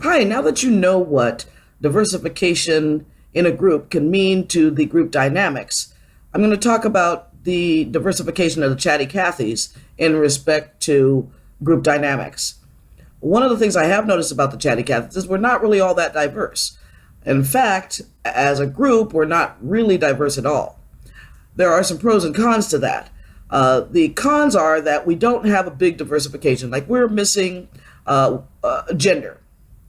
Hi, now that you know what diversification in a group can mean to the group dynamics, I'm going to talk about the diversification of the Chatty Cathys in respect to group dynamics. One of the things I have noticed about the Chatty Cathys is we're not really all that diverse. In fact, as a group, we're not really diverse at all. There are some pros and cons to that. The cons are that we don't have a big diversification, like we're missing gender.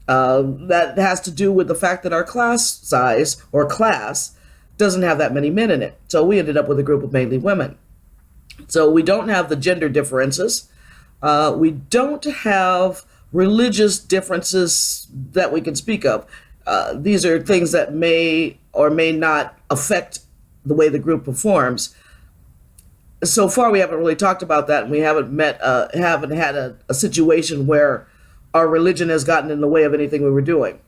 That has to do with the fact that our class size or class doesn't have that many men in it. So we ended up with a group of mainly women. So we don't have the gender differences. We don't have religious differences that we can speak of. These are things that may or may not affect the way the group performs. So far, we haven't really talked about that, and we haven't had a situation where our religion has gotten in the way of anything we were doing.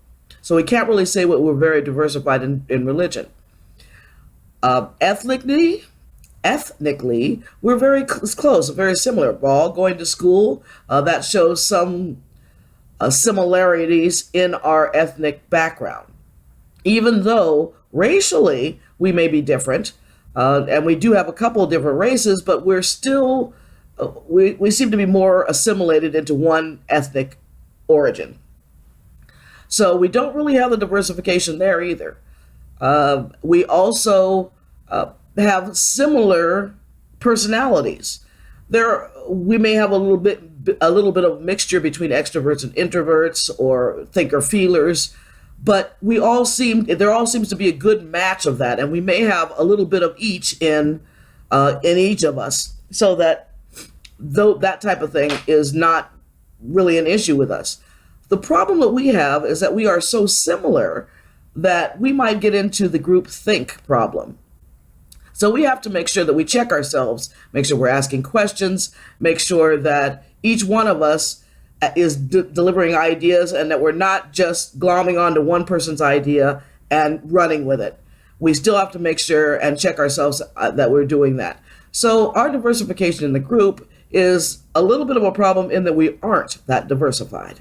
So we can't really say we're very diversified in religion. Ethnically, we're very close, very similar. We're all going to school. That shows some similarities in our ethnic background. Even though racially we may be different, and we do have a couple of different races, but we're still, we seem to be more assimilated into one ethnic origin. So we don't really have the diversification there either. We also have similar personalities. We may have a little bit of mixture between extroverts and introverts or thinker feelers, but there all seems to be a good match of that, and we may have a little bit of each in each of us, so that though that type of thing is not really an issue with us. The problem that we have is that we are so similar that we might get into the group think problem. So we have to make sure that we check ourselves, make sure we're asking questions, make sure that each one of us is delivering ideas and that we're not just glomming onto one person's idea and running with it. We still have to make sure and check ourselves that we're doing that. So our diversification in the group is a little bit of a problem in that we aren't that diversified.